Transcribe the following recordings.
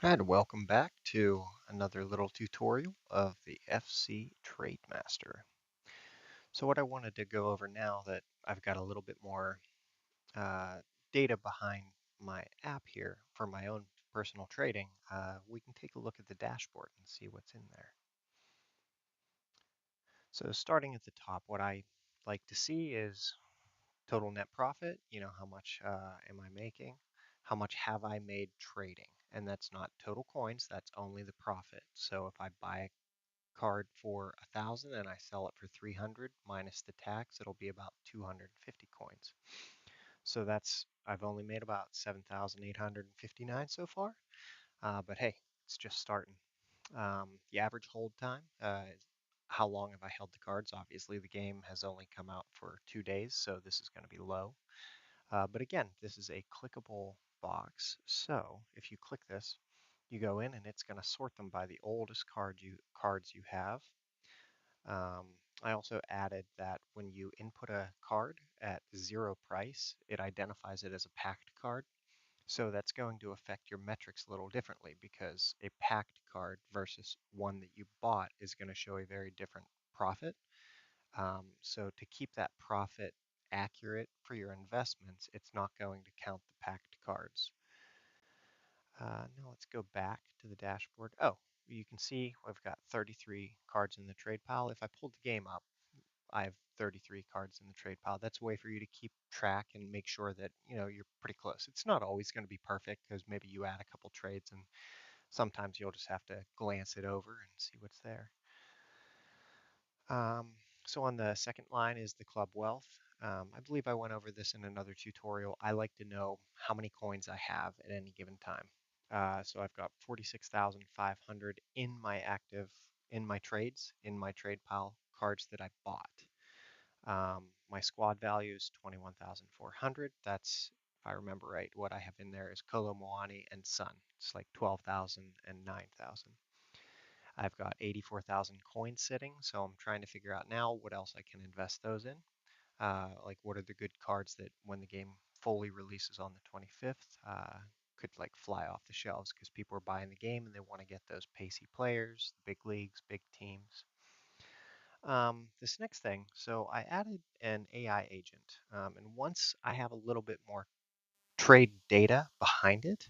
And welcome back to another little tutorial of the FC TradeMaster. So what I wanted to go over now that I've got a little bit more uh, data behind my app here for my own personal trading, we can take a look at the dashboard and see what's in there. So starting at the top, what I like to see is total net profit, how much am I making? How much have I made trading? And that's not total coins, that's only the profit. So if I buy a card for 1,000 and I sell it for 300 minus the tax, it'll be about 250 coins. So I've only made about 7,859 so far, but hey, it's just starting. The average hold time, how long have I held the cards? Obviously, the game has only come out for 2 days, so this is going to be low. But again, this is a clickable box. So if you click this, you go in and it's going to sort them by the oldest cards you have. Um, I also added that when you input a card at zero price, it identifies it as a packed card. So that's going to affect your metrics a little differently because a packed card versus one that you bought is going to show a very different profit. So to keep that profit accurate for your investments, it's not going to count the packed cards. Now let's go back to the dashboard. Oh, you can see I've got 33 cards in the trade pile. If I pulled the game up, I have 33 cards in the trade pile. That's a way for you to keep track and make sure that you're pretty close. It's not always going to be perfect because maybe you add a couple trades and sometimes you'll just have to glance it over and see what's there. Um, so on the second line is the club wealth. I believe I went over this in another tutorial. I like to know how many coins I have at any given time. So I've got 46,500 in my trades, in my trade pile cards that I bought. My squad value is 21,400. That's, if I remember right, what I have in there is Kolo Muani and Sun. It's like 12,000 and 9,000. I've got 84,000 coins sitting, so I'm trying to figure out now what else I can invest those in. Like what are the good cards that when the game fully releases on the 25th could like fly off the shelves because people are buying the game and they want to get those pacey players, big leagues, big teams. This next thing, so I added an AI agent, and once I have a little bit more trade data behind it,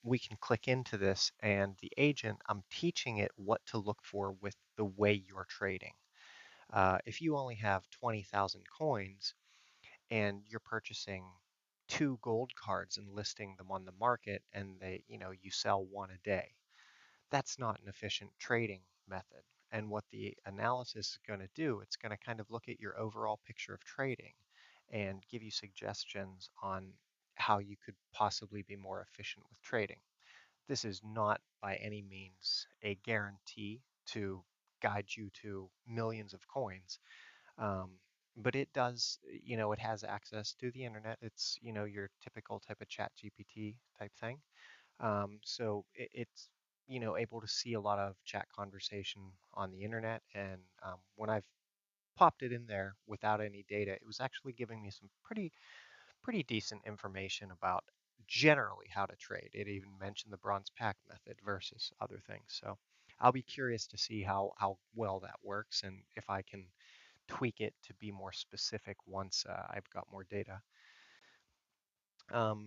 we can click into this and the agent, I'm teaching it what to look for with the way you're trading. If you only have 20,000 coins and you're purchasing two gold cards and listing them on the market and you sell one a day, that's not an efficient trading method. And what the analysis is going to do, it's going to kind of look at your overall picture of trading and give you suggestions on how you could possibly be more efficient with trading. This is not by any means a guarantee to guide you to millions of coins, um, but it does, it has access to the internet. It's, your typical type of chat GPT type thing. It's able to see a lot of chat conversation on the internet. And when I've popped it in there without any data, it was actually giving me some pretty decent information about generally how to trade. It even mentioned the bronze pack method versus other things. So I'll be curious to see how well that works and if I can tweak it to be more specific once I've got more data.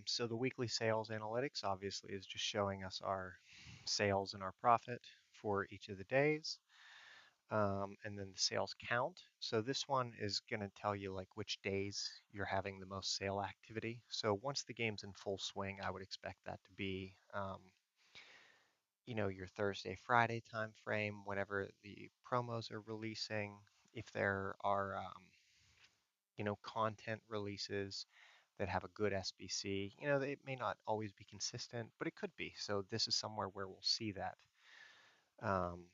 So the weekly sales analytics obviously is just showing us our sales and our profit for each of the days. And then the sales count. So this one is going to tell you like which days you're having the most sale activity. So once the game's in full swing, I would expect that to be, your Thursday, Friday time frame, whenever the promos are releasing. If there are, content releases that have a good SBC. It may not always be consistent, but it could be. So this is somewhere where we'll see that. Um,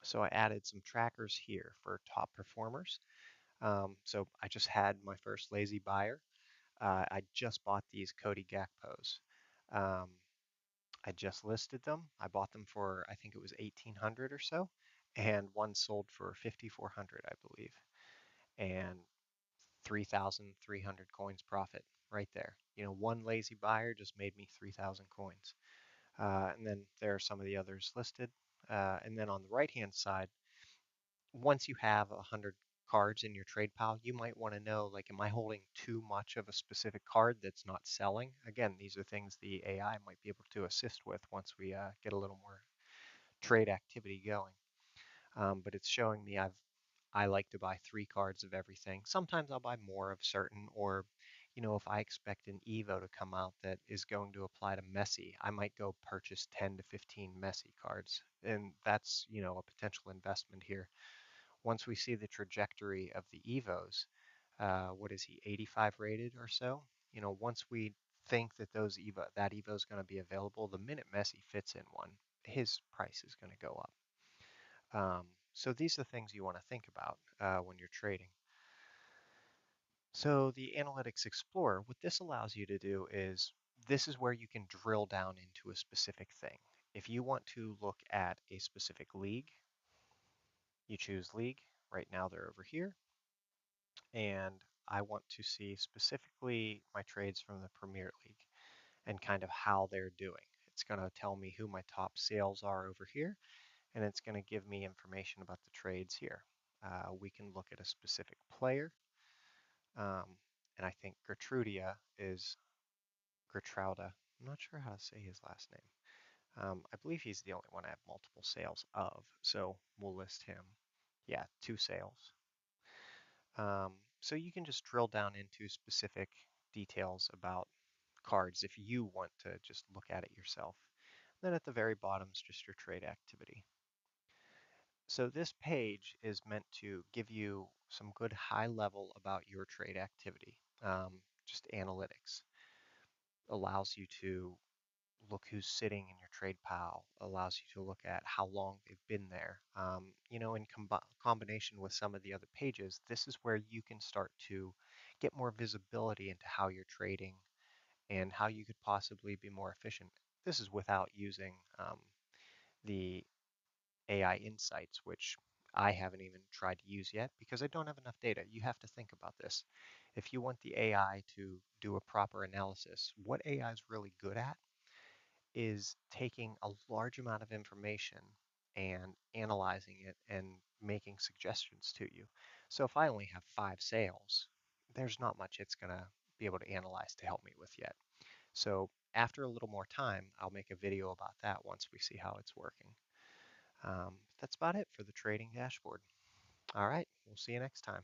so I added some trackers here for top performers. So I just had my first lazy buyer. I just bought these Cody Gakpos. Um, I just listed them. I bought them for I think it was 1,800 or so, and one sold for 5,400, I believe, and 3,300 coins profit right there. One lazy buyer just made me 3,000 coins. And then there are some of the others listed. And then on the right-hand side, once you have 100 cards in your trade pile, you might want to know, like, am I holding too much of a specific card that's not selling? Again, these are things the AI might be able to assist with once we get a little more trade activity going. But it's showing me I like to buy 3 cards of everything. Sometimes I'll buy more of certain, or if I expect an Evo to come out that is going to apply to Messi, I might go purchase 10 to 15 Messi cards, and that's a potential investment here. Once we see the trajectory of the Evos, what is he, 85 rated or so? Once we think that that Evo is going to be available, the minute Messi fits in one, his price is going to go up. So these are things you want to think about when you're trading. So the Analytics Explorer, what this allows you to do is this is where you can drill down into a specific thing. If you want to look at a specific league, you choose league. Right now they're over here. And I want to see specifically my trades from the Premier League and kind of how they're doing. It's going to tell me who my top sales are over here, and it's going to give me information about the trades here. We can look at a specific player, um, and I think Gertrudia is Gertruda. I'm not sure how to say his last name. I believe he's the only one I have multiple sales of, so we'll list him. Yeah, 2 sales. So you can just drill down into specific details about cards if you want to just look at it yourself. Then at the very bottom is just your trade activity. So this page is meant to give you some good high level about your trade activity. Just analytics allows you to look who's sitting in your trade pile, allows you to look at how long they've been there. In combination with some of the other pages, this is where you can start to get more visibility into how you're trading and how you could possibly be more efficient. This is without using the AI insights, which I haven't even tried to use yet because I don't have enough data. You have to think about this. If you want the AI to do a proper analysis, what AI is really good at is taking a large amount of information and analyzing it and making suggestions to you. So if I only have 5 sales, there's not much it's going to be able to analyze to help me with yet. So after a little more time, I'll make a video about that once we see how it's working. That's about it for the trading dashboard. All right, we'll see you next time.